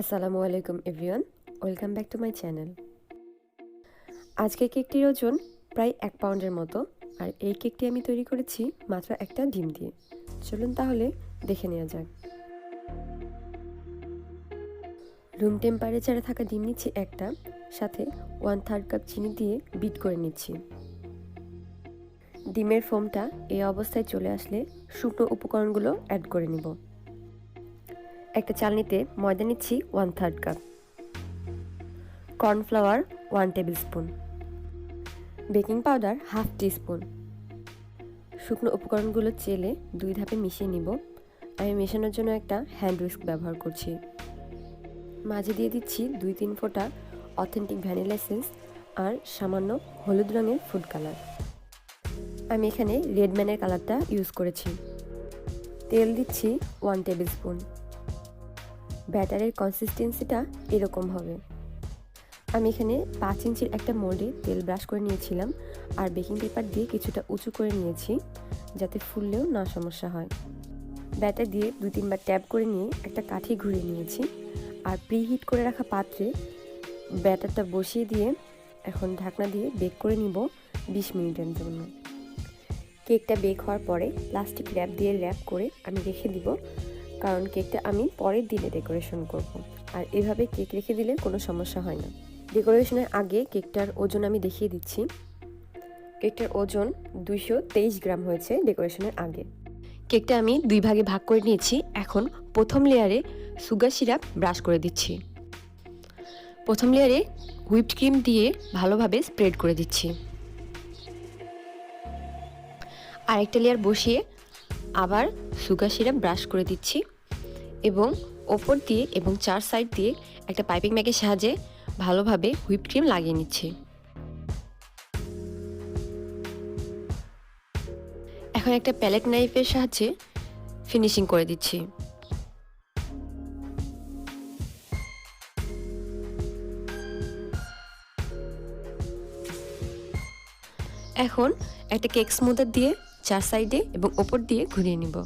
আসসালামু আলাইকুম everyone, welcome back to my channel. আজকে কেকটির ওজন প্রায় 1 পাউন্ডের মতো, আর এই কেকটি আমি তৈরি করেছি মাত্র একটা ডিম দিয়ে। চলুন তাহলে দেখে নেওয়া যাক। রুম টেম্পারেচারে থাকা ডিম নিচ্ছি একটা, সাথে 1/3 কাপ চিনি দিয়ে বিট করে নিচ্ছি। ডিমের ফোমটা এই অবস্থায় চলে আসলে শুকনো উপকরণগুলো অ্যাড করে নিব। একটা চালনিতে ময়দা নিচ্ছি 1/3 cup, cornflour 1 table spoon, baking powder 1/2 teaspoon. শুকনো উপকরণগুলো চেলে 2 ধাপে মিশিয়ে নিব। আমি মেশানোর জন্য একটা হ্যান্ড উইস্ক ব্যবহার করছি। মাঝে দিয়ে দিচ্ছি 2-3 ফোঁটা অথেন্টিক ভ্যানিলা এসেন্স আর সামান্য হলুদ রঙের ফুড কালার। আমি এখানে রেডম্যানের কালারটা ইউজ করেছি। তেল দিচ্ছি 1 টেবিল স্পুন। ব্যাটারের কনসিস্টেন্সিটা এরকম হবে। আমি এখানে 5 ইঞ্চির একটা মোল্ডে তেল ব্রাশ করে নিয়েছিলাম আর বেকিং পেপার দিয়ে কিছুটা উঁচু করে নিয়েছি, যাতে ফুললেও না সমস্যা হয়। ব্যাটার দিয়ে 2-3 বার ট্যাপ করে নিয়ে একটা কাঠি ঘুরিয়ে নিয়েছি আর প্রিহিট করে রাখা পাত্রে ব্যাটারটা বসিয়ে দিয়ে এখন ঢাকনা দিয়ে বেক করে নিব 20 মিনিটের জন্য। কেকটা বেক হওয়ার পরে প্লাস্টিক র্যাপ দিয়ে র্যাপ করে আমি রেখে দিব, কারণ কেকটা আমি পরের দিনে ডেকোরেশন করব। আর এভাবে কেক রেখে দিলে কোনো সমস্যা হয় না। ডেকোরেশনের আগে কেকটার ওজন আমি দেখিয়ে দিচ্ছি। কেকটার ওজন 223 গ্রাম হয়েছে ডেকোরেশনের আগে। কেকটা আমি 2 ভাগে ভাগ করে নিয়েছি। এখন প্রথম লেয়ারে সুগার সিরাপ ব্রাশ করে দিচ্ছি। প্রথম লেয়ারে হুইপড ক্রিম দিয়ে ভালোভাবে স্প্রেড করে দিচ্ছি। আরেকটা লেয়ার বসিয়ে আবার সুগার সিরাপ ব্রাশ করে দিচ্ছি এবং ওপর দিয়ে এবং 4 সাইড দিয়ে একটা পাইপিং ব্যাগের সাহায্যে ভালোভাবে হুইপড ক্রিম লাগিয়ে নিচ্ছি। এখন একটা প্যালেট নাইফের সাহায্যে ফিনিশিং করে দিচ্ছি। এখন একটা কেক স্মুদার দিয়ে 4 সাইডে এবং ওপর দিয়ে ঘুরিয়ে নিব।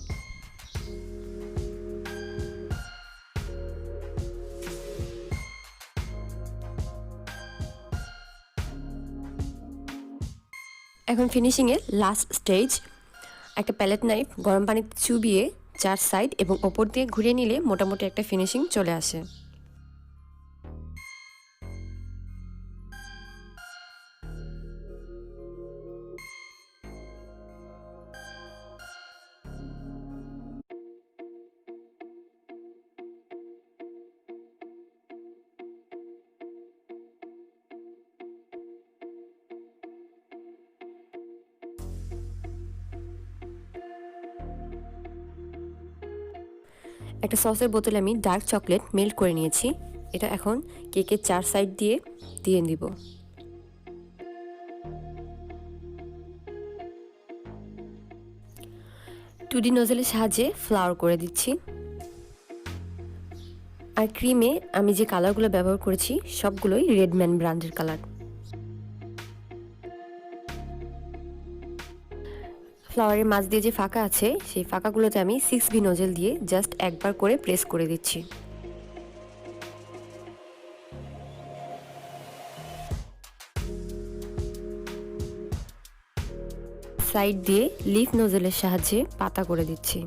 এখন ফিনিশিংয়ের লাস্ট স্টেজ, একটা প্যালেট নাইফ গরম পানিতে চুবিয়ে 4 সাইড এবং ওপর দিয়ে ঘুরিয়ে নিলে মোটামুটি একটা ফিনিশিং চলে আসে। একটা সসের বোতলে আমি ডার্ক চকলেট মেল্ট করে নিয়েছি। এটা এখন কেকের 4 সাইড দিয়ে দিয়ে দিব। টুডি নোজেলের সাহায্যে ফ্লাওয়ার করে দিচ্ছি। আর ক্রিমে আমি যে কালারগুলো ব্যবহার করেছি সবগুলোই রেডম্যান ব্র্যান্ডের কালার। ফ্লাওয়ারের মাঝ দিয়ে যে ফাঁকা আছে সেই ফাঁকাগুলোতে আমি 6B নোজেল দিয়ে জাস্ট একবার করে প্রেস করে দিচ্ছি। সাইড দিয়ে লিফ নোজেলের সাহায্যে পাতা করে দিচ্ছি।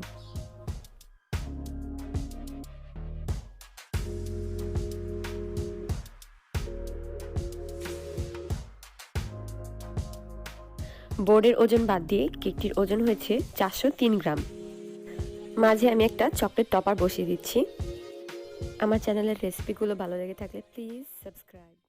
বোর্ডের ওজন বাদ দিয়ে কেকটির ওজন হয়েছে 403 গ্রাম। মাঝে আমি একটা চকলেট টপার বসিয়ে দিচ্ছি। আমার চ্যানেলের রেসিপিগুলো ভালো লেগে থাকলে প্লিজ সাবস্ক্রাইব।